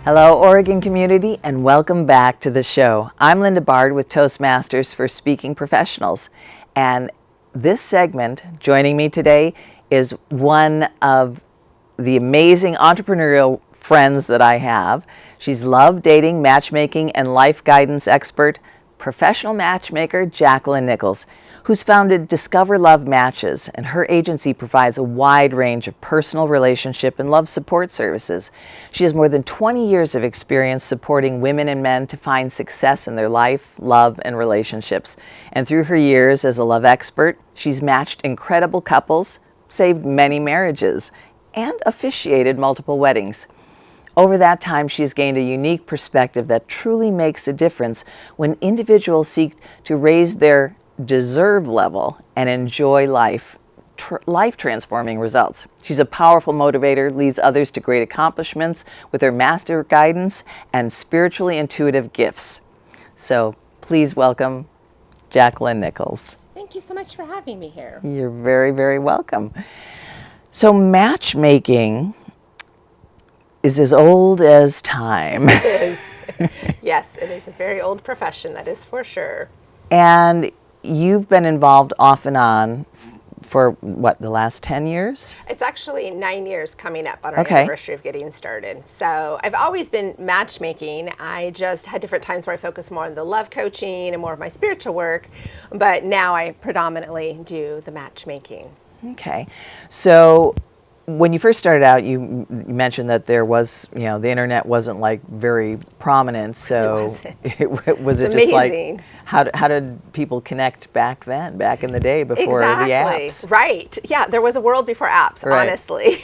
Hello, Oregon community, and welcome back to the show. I'm Linda Bard with Toastmasters for Speaking Professionals, and this segment, joining me today, is one of the amazing entrepreneurial friends that I have. She's love, dating, matchmaking, and life guidance expert, professional matchmaker Jacqueline Nichols, who's founded Discover Love Matches, and her agency provides a wide range of personal relationship and love support services. She has more than 20 years of experience supporting women and men to find success in their life, love, and relationships. And through her years as a love expert, she's matched incredible couples, saved many marriages, and officiated multiple weddings. Over that time, she's gained a unique perspective that truly makes a difference when individuals seek to raise their deserve level and enjoy life-transforming results. She's a powerful motivator, leads others to great accomplishments with her master guidance and spiritually intuitive gifts. So please welcome Jacqueline Nichols. Thank you so much for having me here. You're very, very welcome. So matchmaking is as old as time. It is. Yes, it is a very old profession, that is for sure. And you've been involved off and on for what, the last 10 years? It's actually 9 years coming up on our anniversary of getting started. So I've always been matchmaking. I just had different times where I focused more on the love coaching and more of my spiritual work, but now I predominantly do the matchmaking. Okay. So when you first started out, you mentioned that there was, the internet wasn't like very prominent. So was it just like, how did people connect back then, back in the day before the apps? Right. Yeah, there was a world before apps, honestly.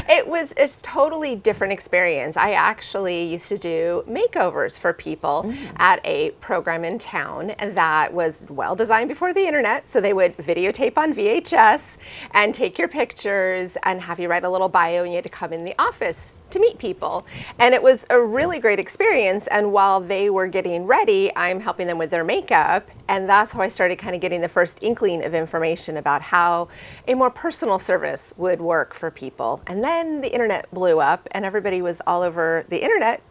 It was a totally different experience. I actually used to do makeovers for people at a program in town that was well designed before the internet. So they would videotape on VHS and take your pictures and have you write a little bio, and you had to come in the office to meet people. And it was a really great experience. And while they were getting ready, I'm helping them with their makeup. And that's how I started kind of getting the first inkling of information about how a more personal service would work for people. And then the internet blew up and everybody was all over the internet.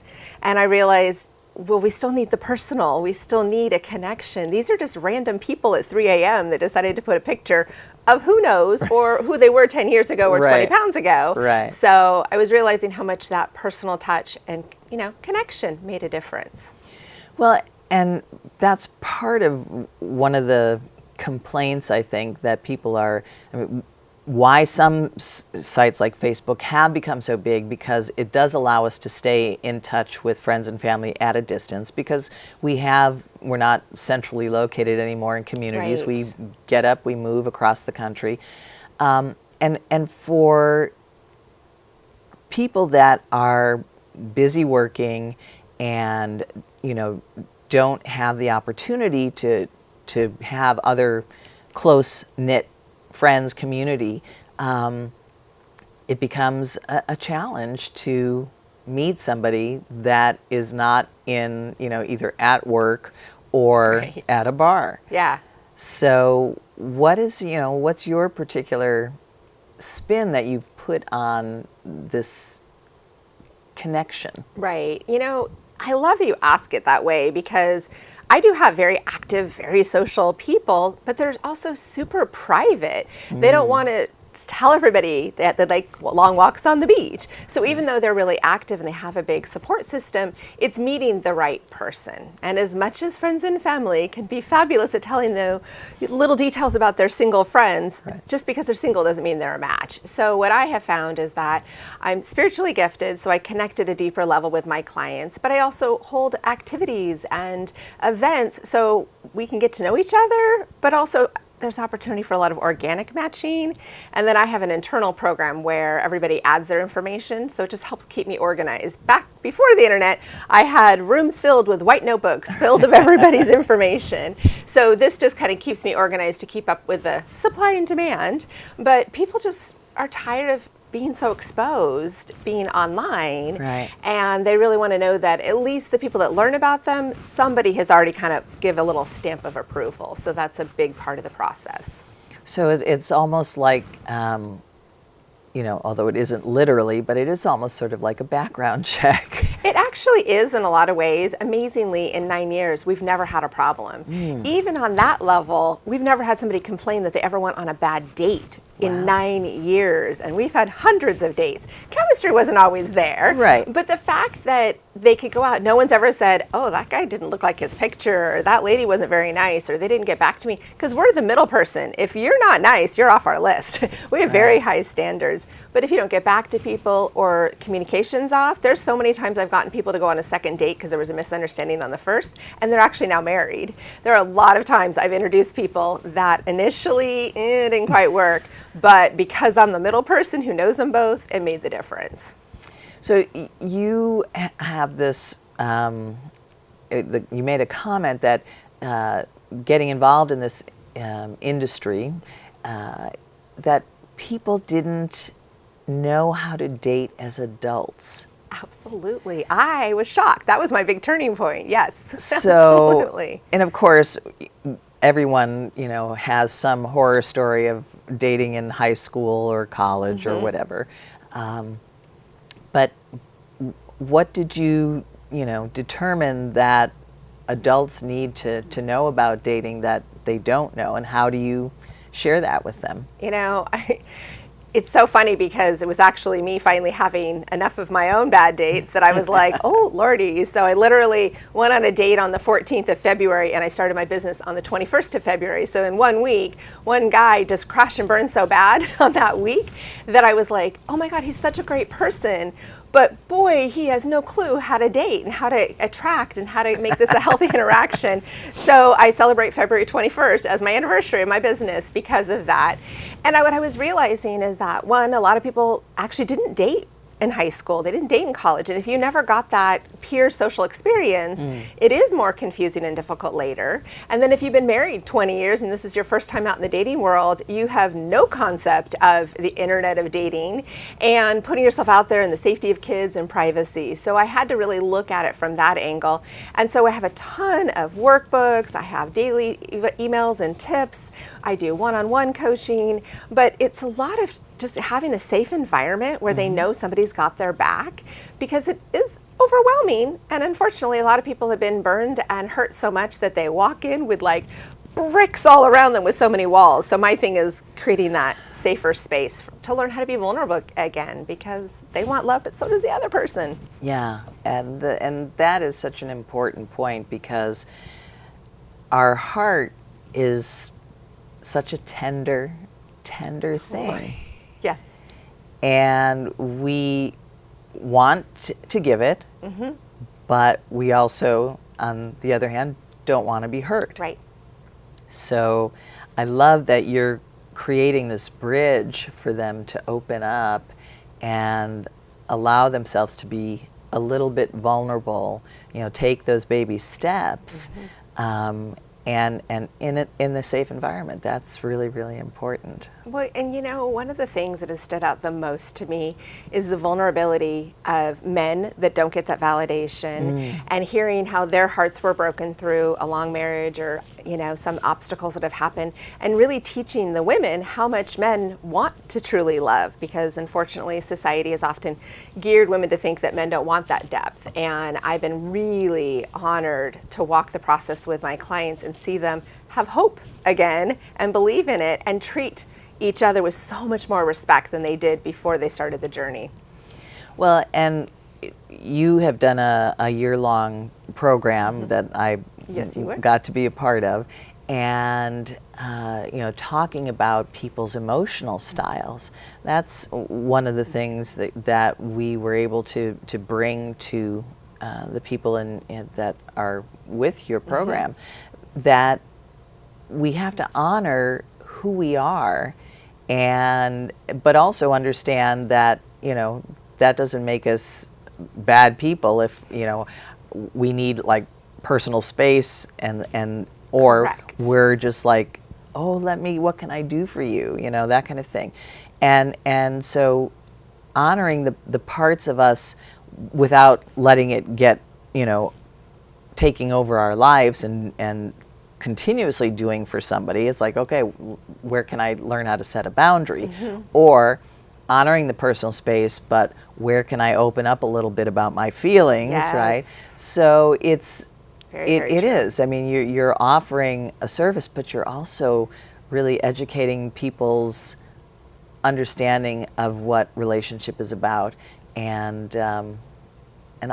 And I realized, well, we still need the personal. We still need a connection. These are just random people at 3 a.m. that decided to put a picture of who knows, or who they were 10 years ago or 20 pounds ago. Right. So I was realizing how much that personal touch and, connection made a difference. Well, and that's part of one of the complaints, I think, that people are, why some sites like Facebook have become so big, because it does allow us to stay in touch with friends and family at a distance, because we're not centrally located anymore in communities. Right. We get up, we move across the country. And for people that are busy working and, don't have the opportunity to have other close-knit friends, community, it becomes a challenge to meet somebody that is not in, either at work or at a bar. Yeah. So what's your particular spin that you've put on this connection? Right. I love that you ask it that way, because I do have very active, very social people, but they're also super private. They don't want to tell everybody that they like long walks on the beach. So even though they're really active and they have a big support system, it's meeting the right person. And as much as friends and family can be fabulous at telling the little details about their single friends, just because they're single doesn't mean they're a match. So what I have found is that I'm spiritually gifted, so I connect at a deeper level with my clients, but I also hold activities and events so we can get to know each other, but also there's opportunity for a lot of organic matching. And then I have an internal program where everybody adds their information, so it just helps keep me organized. Back before the internet, I had rooms filled with white notebooks filled of everybody's information. So this just kind of keeps me organized to keep up with the supply and demand. But people just are tired of being so exposed, being online, and they really want to know that at least the people that learn about them, somebody has already kind of give a little stamp of approval. So that's a big part of the process. So it's almost like, although it isn't literally, but it is almost sort of like a background check. It actually is in a lot of ways. Amazingly, in 9 years, we've never had a problem. Even on that level, we've never had somebody complain that they ever went on a bad date in 9 years. And we've had hundreds of dates. Chemistry wasn't always there. Right. But the fact that they could go out, no one's ever said, oh, that guy didn't look like his picture, or that lady wasn't very nice, or they didn't get back to me. Because we're the middle person. If you're not nice, you're off our list. We have very high standards. But if you don't get back to people or communication's off, there's so many times I've gotten people to go on a second date because there was a misunderstanding on the first, and they're actually now married. There are a lot of times I've introduced people that initially it didn't quite work, but because I'm the middle person who knows them both, it made the difference. So you have this, you made a comment that getting involved in this industry, that people didn't know how to date as adults. Absolutely. I was shocked. That was my big turning point. Yes. So, absolutely. And of course, everyone, has some horror story of dating in high school or college or whatever. But what did you, determine that adults need to know about dating that they don't know, and how do you share that with them? It's so funny because it was actually me finally having enough of my own bad dates that I was like, oh, Lordy. So I literally went on a date on the 14th of February and I started my business on the 21st of February. So in 1 week, one guy just crashed and burned so bad on that week that I was like, oh my God, he's such a great person. But boy, he has no clue how to date and how to attract and how to make this a healthy interaction. So I celebrate February 21st as my anniversary of my business because of that. And what I was realizing is that, one, a lot of people actually didn't date in high school. They didn't date in college. And if you never got that peer social experience, it is more confusing and difficult later. And then if you've been married 20 years and this is your first time out in the dating world, you have no concept of the internet of dating and putting yourself out there in the safety of kids and privacy. So I had to really look at it from that angle. And so I have a ton of workbooks. I have daily emails and tips. I do one-on-one coaching, but it's a lot of just having a safe environment where they know somebody's got their back, because it is overwhelming. And unfortunately, a lot of people have been burned and hurt so much that they walk in with like bricks all around them with so many walls. So my thing is creating that safer space to learn how to be vulnerable again, because they want love, but so does the other person. Yeah, and that is such an important point, because our heart is such a tender thing. Yes. And we want to give it, but we also, on the other hand, don't want to be hurt. Right. So I love that you're creating this bridge for them to open up and allow themselves to be a little bit vulnerable, take those baby steps, and in the safe environment. That's really, really important. Well, and one of the things that has stood out the most to me is the vulnerability of men that don't get that validation, and hearing how their hearts were broken through a long marriage or, some obstacles that have happened, and really teaching the women how much men want to truly love, because unfortunately society has often geared women to think that men don't want that depth. And I've been really honored to walk the process with my clients and see them have hope again and believe in it and treat each other with so much more respect than they did before they started the journey. Well, and you have done a year-long program that I got to be a part of, and talking about people's emotional styles. That's one of the things that we were able to bring to the people that are with your program, that we have to honor who we are, but also understand that that doesn't make us bad people if we need like personal space or Correct. We're just like, oh, what can I do for you, that kind of thing, and so honoring the parts of us without letting it get taking over our lives and continuously doing for somebody. It's like, okay, where can I learn how to set a boundary? Or honoring the personal space, but where can I open up a little bit about my feelings, Yes. right? So it's Very, very it true. is. I mean, you're offering a service, but you're also really educating people's understanding of what relationship is about, and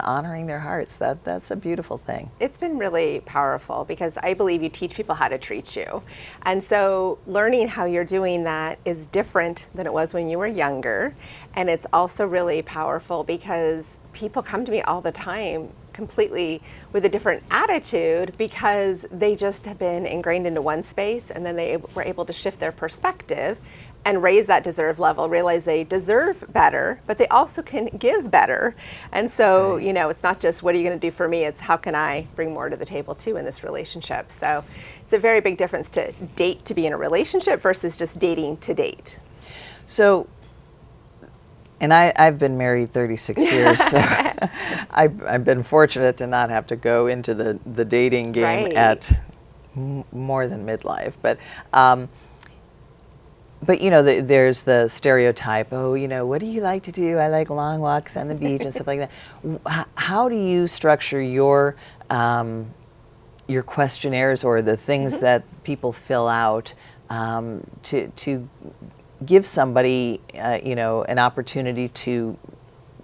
honoring their hearts. That's a beautiful thing. It's been really powerful because I believe you teach people how to treat you. And so learning how you're doing that is different than it was when you were younger. And it's also really powerful because people come to me all the time completely with a different attitude because they just have been ingrained into one space, and then they were able to shift their perspective and raise that deserve level, realize they deserve better, but they also can give better. And so, you know, it's not just what are you going to do for me, it's how can I bring more to the table too in this relationship. So it's a very big difference to date to be in a relationship versus just dating to date. So, and I've been married 36 years, so I've been fortunate to not have to go into the dating game Right. at more than midlife. But you know, there's the stereotype, oh, you know, what do you like to do? I like long walks on the beach and stuff like that. How do you structure your questionnaires or the things that people fill out to give somebody, you know, an opportunity to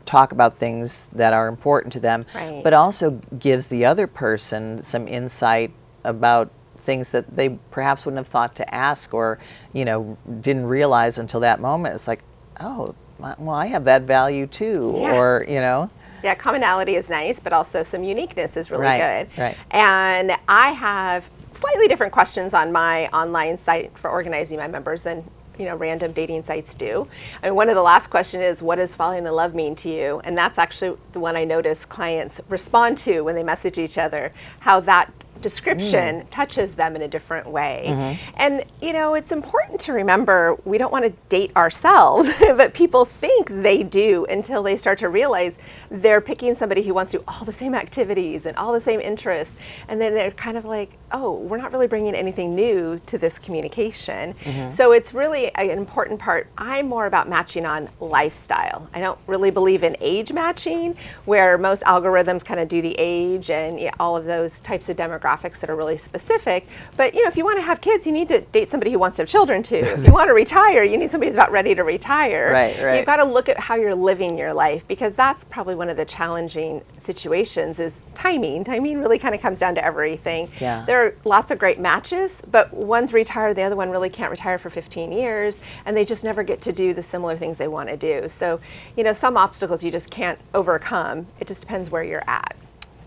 talk about things that are important to them, Right. but also gives the other person some insight about things that they perhaps wouldn't have thought to ask, or, you know, didn't realize until that moment. It's like, oh, well, I have that value too, Yeah. or, you know. Yeah, commonality is nice, but also some uniqueness is really Right, good. right. And I have slightly different questions on my online site for organizing my members than, you know, random dating sites do. And one of the last question is, what does falling in love mean to you? And that's actually the one I notice clients respond to when they message each other, how that description touches them in a different way. And, you know, it's important to remember we don't want to date ourselves, but people think they do until they start to realize they're picking somebody who wants to do all the same activities and all the same interests. And then they're kind of like, oh, we're not really bringing anything new to this communication. So it's really an important part. I'm more about matching on lifestyle. I don't really believe in age matching, where most algorithms kind of do the age and all of those types of demographics that are really specific. But, you know, if you want to have kids, you need to date somebody who wants to have children too. If you want to retire, you need somebody who's about ready to retire. Right. You've got to look at how you're living your life, because that's probably one of the challenging situations is timing. Timing really kind of comes down to everything. Yeah. There are lots of great matches, but one's retired, the other one really can't retire for 15 years, and they just never get to do the similar things they want to do. So, you know, some obstacles you just can't overcome. It just depends where you're at.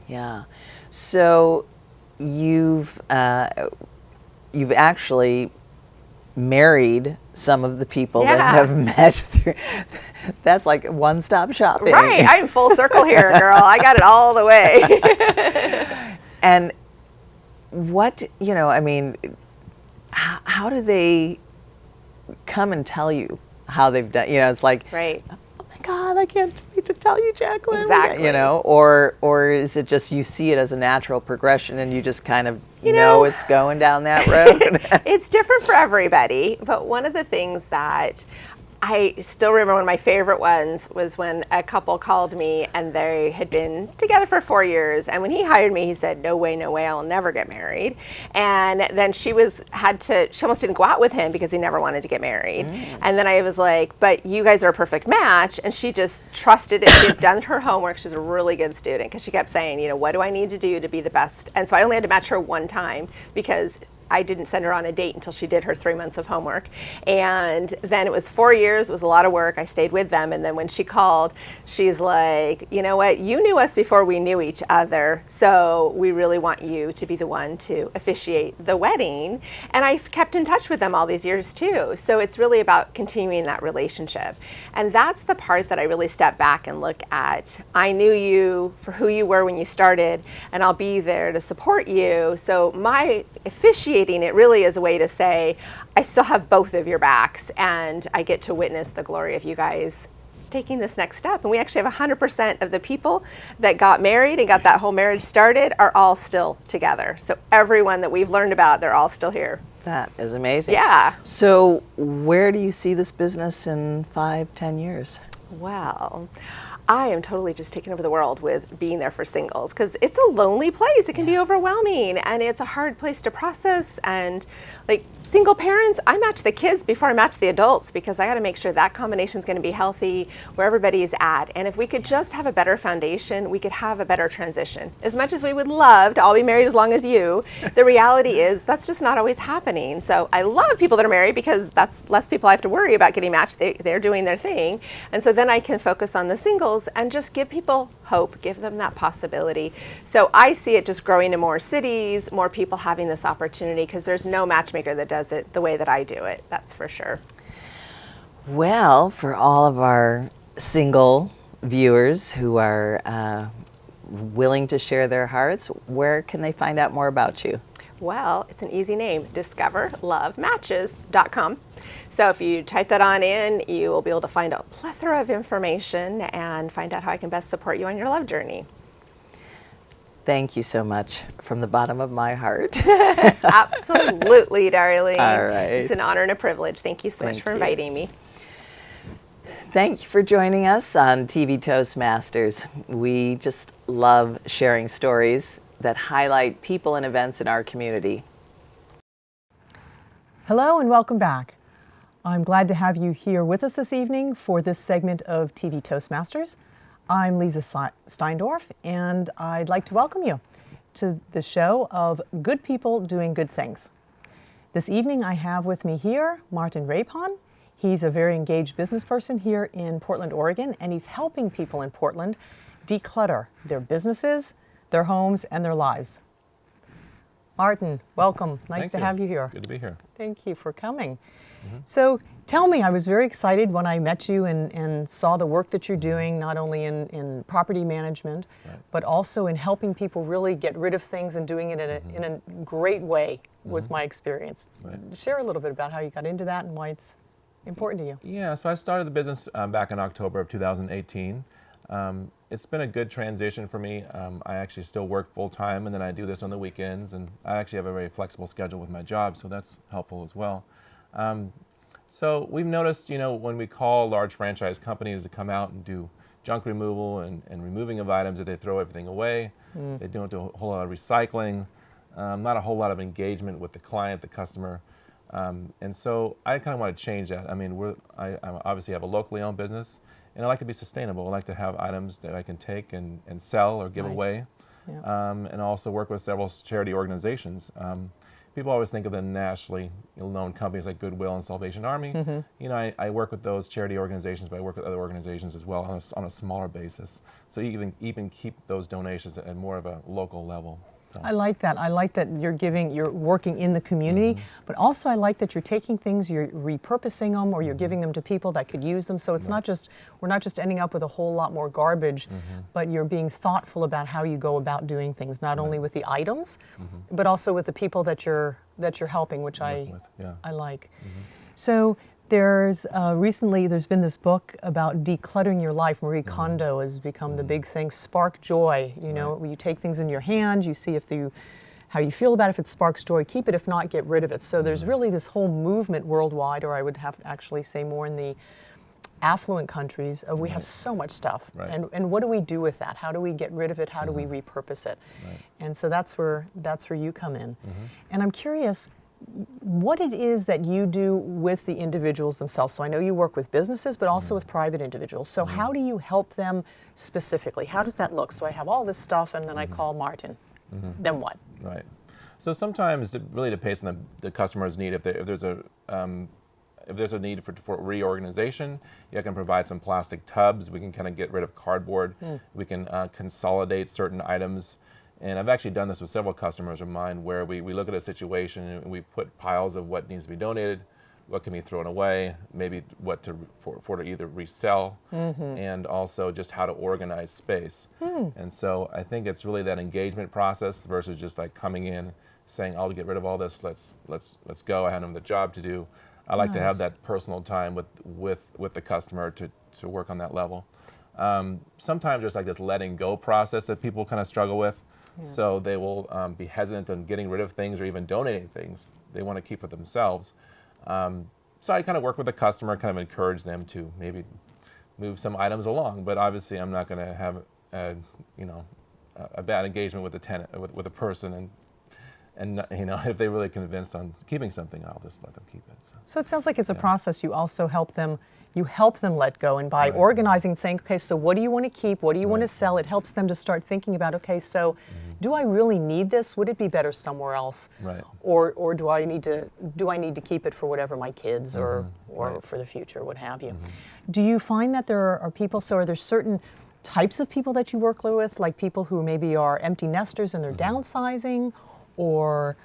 Yeah. So you've actually married some of the people that Yeah. have met through. That's like one-stop shopping. Right, I'm full circle here, girl. I got it all the way. And what, you know, I mean, how do they come and tell you how they've done? You know, it's like, Right. oh my God, I can't wait to tell you, Jacqueline. Exactly. You know, or is it just you see it as a natural progression and you just kind of You know know, it's going down that road? It's different for everybody, but one of the things that I still remember, one of my favorite ones was when a couple called me and they had been together for 4 years. And when he hired me, he said, no way, I'll never get married. And then she almost didn't go out with him because he never wanted to get married. And then I was like, but you guys are a perfect match. And she just trusted it. She had done her homework. She's a really good student because she kept saying, you know, what do I need to do to be the best? And so I only had to match her one time because I didn't send her on a date until she did her 3 months of homework. And then it was 4 years, it was a lot of work. I stayed with them. And then when she called, she's like, you know what, you knew us before we knew each other. So we really want you to be the one to officiate the wedding. And I've kept in touch with them all these years too. So it's really about continuing that relationship. And that's the part that I really step back and look at. I knew you for who you were when you started, and I'll be there to support you. So my officiating it really is a way to say, I still have both of your backs, and I get to witness the glory of you guys taking this next step. And we actually have 100% of the people that got married and got that whole marriage started are all still together. So everyone that we've learned about, they're all still here. That is amazing. Yeah. So where do you see this business in 5-10 years? Well, I am totally just taking over the world with being there for singles because it's a lonely place. It can be overwhelming and it's a hard place to process. And like single parents, I match the kids before I match the adults because I got to make sure that combination is going to be healthy where everybody is at. And if we could just have a better foundation, we could have a better transition. As much as we would love to all be married as long as you, the reality is that's just not always happening. So I love people that are married because that's less people I have to worry about getting matched. They're doing their thing. And so then I can focus on the singles and just give people hope, give them that possibility. So I see it just growing in more cities, more people having this opportunity because there's no matchmaker that does it the way that I do it, that's for sure. Well, for all of our single viewers who are willing to share their hearts, where can they find out more about you? Well, it's an easy name, discoverlovematches.com. So if you type that on in, you will be able to find a plethora of information and find out how I can best support you on your love journey. Thank you so much from the bottom of my heart. Absolutely, darling. All right. It's an honor and a privilege. Thank you so much for inviting me. Thank you for joining us on TV Toastmasters. We just love sharing stories that highlight people and events in our community. Hello and welcome back. I'm glad to have you here with us this evening for this segment of TV Toastmasters. I'm Leeza Steindorf, and I'd like to welcome you to the show of Good People Doing Good Things. This evening I have with me here Martin Rebhahn. He's a very engaged business person here in Portland, Oregon, and he's helping people in Portland declutter their businesses, their homes, and their lives. Martin, welcome. Nice to have you here. Good to be here. Thank you for coming. So tell me, I was very excited when I met you and saw the work that you're doing, not only in property management, but also in helping people really get rid of things and doing it in a great way, was my experience. Share a little bit about how you got into that and why it's important to you. Yeah, so I started the business back in October of 2018. It's been a good transition for me. I actually still work full-time, and then I do this on the weekends, and I actually have a very flexible schedule with my job, so that's helpful as well. So we've noticed, when we call large franchise companies to come out and do junk removal and removing of items, that they throw everything away. They don't do a whole lot of recycling, not a whole lot of engagement with the client, the customer. And so I kind of want to change that. I mean, I obviously have a locally owned business, and I like to be sustainable. I like to have items that I can take and sell or give away, and also work with several charity organizations. People always think of the nationally known companies like Goodwill and Salvation Army. I work with those charity organizations, but I work with other organizations as well on a smaller basis. So you even keep those donations at more of a local level. So. I like that. I like that you're working in the community, but also I like that you're taking things, you're repurposing them, or you're giving them to people that could use them. So it's we're not just ending up with a whole lot more garbage, but you're being thoughtful about how you go about doing things, not only with the items, but also with the people that you're helping, which I like. So there's recently there's been this book about decluttering your life. Marie Kondo has become the big thing. Spark joy. You take things in your hand, you see how you feel about it. If it sparks joy, keep it. If not, get rid of it. So there's really this whole movement worldwide, or I would have to actually say more in the affluent countries. We have so much stuff, and what do we do with that? How do we get rid of it? How do we repurpose it? And so that's where you come in. And I'm curious what it is that you do with the individuals themselves. So I know you work with businesses, but also with private individuals. So how do you help them specifically? How does that look? So I have all this stuff, and then I call Martin. Then what? Right. So sometimes it really depends on the customer's need. If there's a need for reorganization, you can provide some plastic tubs. We can kind of get rid of cardboard. We can consolidate certain items. And I've actually done this with several customers of mine where we look at a situation and we put piles of what needs to be donated, what can be thrown away, maybe what to either resell, and also just how to organize space. And so I think it's really that engagement process versus just like coming in saying, I'll get rid of all this, let's go, I have them the job to do. I like to have that personal time with the customer to work on that level. Sometimes there's like this letting go process that people kind of struggle with. So they will be hesitant on getting rid of things or even donating things they want to keep for themselves. So I kind of work with the customer, kind of encourage them to maybe move some items along. But obviously, I'm not going to have a bad engagement with the tenant, with a person, and if they're really convinced on keeping something, I'll just let them keep it. So it sounds like it's a process. You also help them. You help them let go, and by organizing, saying, okay, so what do you want to keep? What do you want to sell? It helps them to start thinking about, okay, so do I really need this? Would it be better somewhere else? Right. Or do I need to keep it for whatever my kids or for the future, what have you? Do you find that there are people? So are there certain types of people that you work with, like people who maybe are empty nesters and they're downsizing, or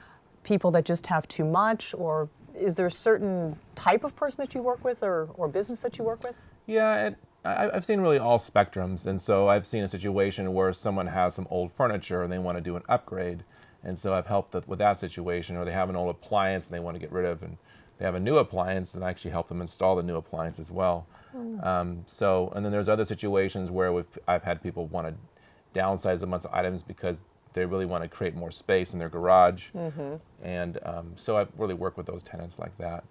people that just have too much, or is there a certain type of person that you work with or business that you work with? Yeah, I've seen really all spectrums. And so I've seen a situation where someone has some old furniture and they want to do an upgrade. And so I've helped with that situation. Or they have an old appliance and they want to get rid of, and they have a new appliance, and I actually help them install the new appliance as well. Oh, nice. And then there's other situations where I've had people want to downsize a bunch of items because they really want to create more space in their garage. And so I really work with those tenants like that.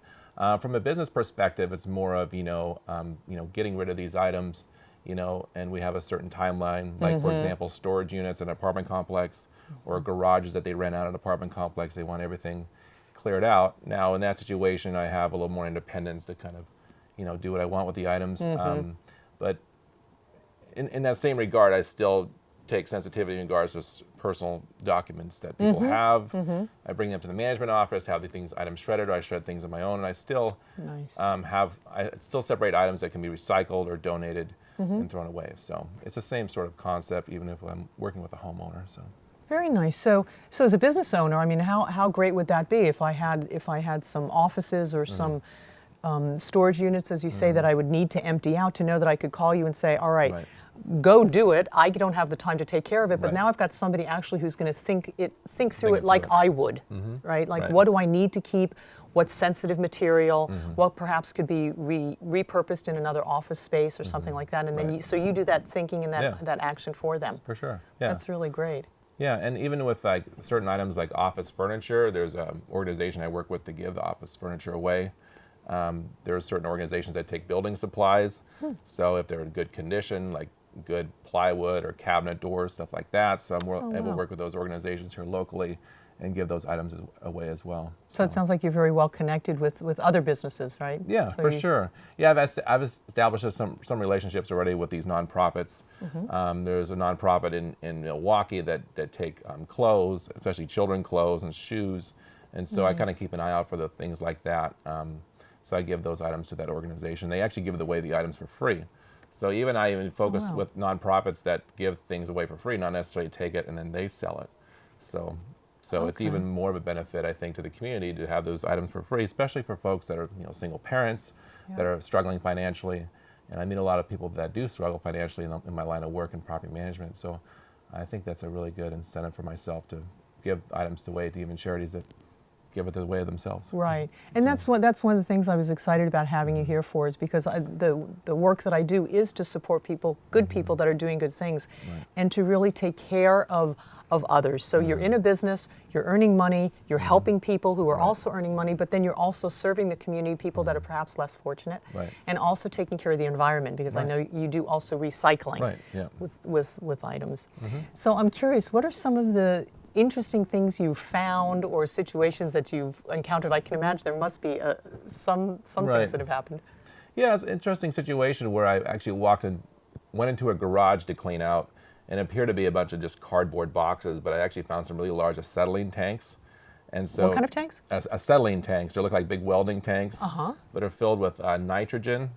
From a business perspective, it's more of, getting rid of these items, and we have a certain timeline, like for example, storage units in an apartment complex or garages that they rent out in an apartment complex. They want everything cleared out. Now in that situation, I have a little more independence to kind of, do what I want with the items. But in that same regard, I still take sensitivity in regards to personal documents that people have. I bring them to the management office, have the items shredded, or I shred things on my own, and I still I still separate items that can be recycled or donated and thrown away. So it's the same sort of concept, even if I'm working with a homeowner. So. Very nice. So as a business owner, I mean, how great would that be if I had some offices or some storage units, as you say, that I would need to empty out, to know that I could call you and say, all right. Go do it. I don't have the time to take care of it, but now I've got somebody actually who's going to think through it like I would, right? Like, what do I need to keep? What's sensitive material? What perhaps could be repurposed in another office space or something like that? And then so you do that thinking and that action for them. For sure. Yeah. That's really great. Yeah, and even with like certain items like office furniture, there's an organization I work with to give the office furniture away. There are certain organizations that take building supplies. So if they're in good condition, like good plywood or cabinet doors, stuff like that. So I'm able to work with those organizations here locally and give those items away as well. So it sounds like you're very well connected with other businesses, right? Yeah, so for sure. Yeah, I've established some relationships already with these nonprofits. There's a nonprofit in Milwaukee that take clothes, especially children clothes and shoes. And so I kind of keep an eye out for the things like that. So I give those items to that organization. They actually give away the items for free. So I even focus with nonprofits that give things away for free, not necessarily take it and then they sell it. So it's even more of a benefit, I think, to the community to have those items for free, especially for folks that are single parents that are struggling financially. And I meet a lot of people that do struggle financially in my line of work in property management. So I think that's a really good incentive for myself to give items away to even charities that give it away themselves. Right, and that's one of the things I was excited about having you here for, is because the work that I do is to support people, good people that are doing good things, and to really take care of others. So you're in a business, you're earning money, you're helping people who are also earning money, but then you're also serving the community, people that are perhaps less fortunate, and also taking care of the environment, because I know you do also recycling with items. So I'm curious, what are some of the interesting things you found or situations that you've encountered? I can imagine there must be some things that have happened. Yeah, it's an interesting situation where I actually went into a garage to clean out, and it appeared to be a bunch of just cardboard boxes, but I actually found some really large acetylene tanks. And so, what kind of tanks? Acetylene tanks. They look like big welding tanks, but are filled with nitrogen.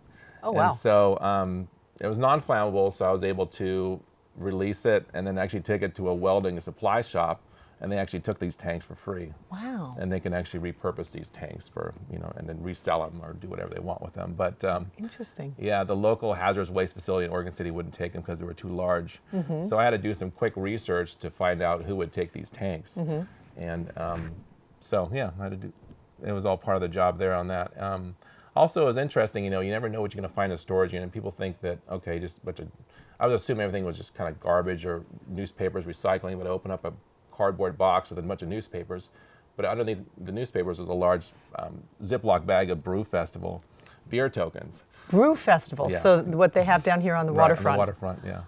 Oh, wow. And so it was non-flammable, so I was able to release it and then actually take it to a welding supply shop, and they actually took these tanks for free. Wow. And they can actually repurpose these tanks for, and then resell them or do whatever they want with them. But interesting. Yeah, the local hazardous waste facility in Oregon City wouldn't take them because they were too large. So I had to do some quick research to find out who would take these tanks. And so yeah, I had to do. It was all part of the job there on that. Also, it was interesting. You never know what you're going to find in a storage unit. People think that just a bunch of. I was assuming everything was just kind of garbage or newspapers, recycling. But I open up a cardboard box with a bunch of newspapers, but underneath the newspapers was a large Ziploc bag of Brew Festival beer tokens. Brew Festival. Yeah. So what they have down here on the Right, waterfront. on the waterfront, yeah.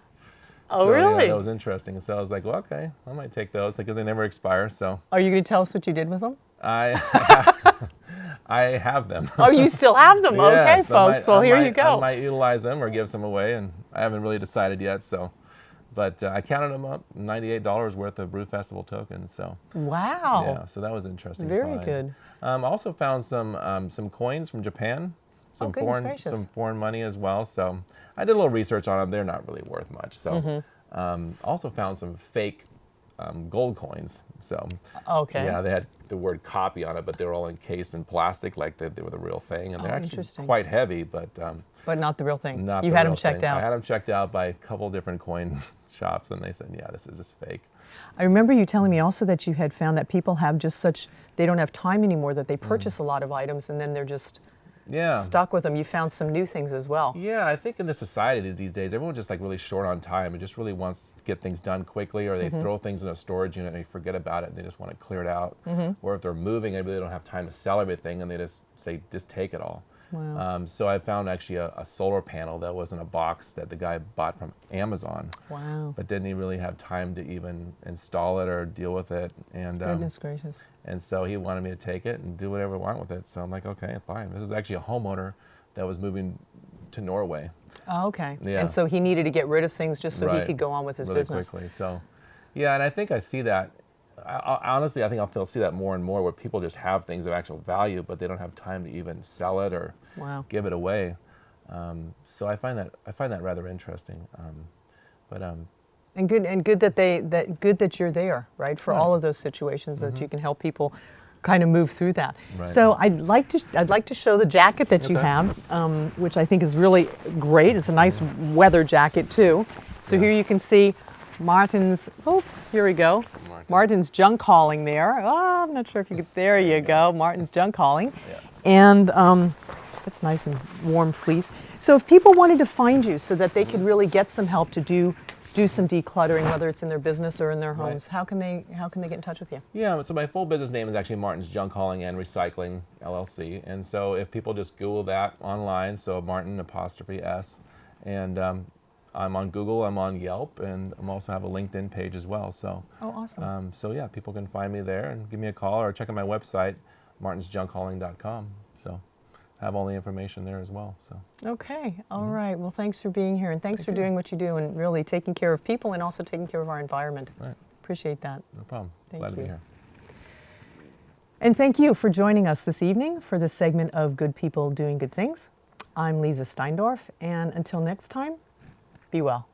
Oh, So, really? Yeah, that was interesting. So I was like, well, okay, I might take those because they never expire. So Are you going to tell us what you did with them? I have them. Oh, you still have them? Okay, Yes, folks. Well, here you I go. might utilize them or give some away, and I haven't really decided yet. So, but I counted them up, $98 worth of Brew Festival tokens. So Wow. yeah, so that was interesting. Very find. good. Also found some coins from Japan, some goodness gracious. some foreign money as well. So I did a little research on them. They're not really worth much. So also found some fake gold coins. So Okay. yeah, they had the word copy on it, but they were all encased in plastic, like they were the real thing, and they're actually interesting. quite heavy, but not the real thing. not You the had real them checked thing. out. I had them checked out by a couple different coin shops, and they said, yeah, this is just fake. I remember you telling me also that you had found that people have just they don't have time anymore, that they purchase a lot of items and then they're just Yeah. stuck with them. You found some new things as well. Yeah, I think in the society these days, everyone's just like really short on time and just really wants to get things done quickly, or they throw things in a storage unit and they forget about it and they just want to clear it out. Or if they're moving, maybe they don't have time to sell everything and they just say, just take it all. Wow. So I found actually a solar panel that was in a box that the guy bought from Amazon, Wow. but didn't really have time to even install it or deal with it. And Goodness gracious. and so he wanted me to take it and do whatever I want with it. So I'm like, okay, fine. This is actually a homeowner that was moving to Norway. Oh, okay. Yeah. And so he needed to get rid of things just so he Right. could go on with his really business. quickly. So, yeah, and I think I see that. Honestly, I think I'll see that more and more, where people just have things of actual value, but they don't have time to even sell it or Wow. give it away. So I find that rather interesting. And good that you're there, right? For all of those situations that you can help people kind of move through that. Right. So I'd like to show the jacket that you Okay. have, which I think is really great. It's a nice weather jacket too. So Yeah. here you can see Martin's. Oops, here we go. Martin's junk hauling there. Oh, I'm not sure if you could. There you go. Martin's junk hauling, Yeah. and it's nice and warm fleece. So if people wanted to find you so that they could really get some help to do some decluttering, whether it's in their business or in their homes, how can they get in touch with you? Yeah, so my full business name is actually Martin's Junk Hauling and Recycling LLC, and so if people just Google that online, so Martin 'S, and I'm on Google, I'm on Yelp, and I also have a LinkedIn page as well. So, Oh, awesome. so yeah, people can find me there and give me a call or check out my website, martinsjunkhauling.com. So, I have all the information there as well. So, Okay, all right. Well, thanks for being here, and thanks for doing what you do, and really taking care of people and also taking care of our environment. right, Appreciate that. no problem. Thank Glad to be you. here. And thank you for joining us this evening for this segment of Good People Doing Good Things. I'm Leeza Steindorf, and until next time, be well.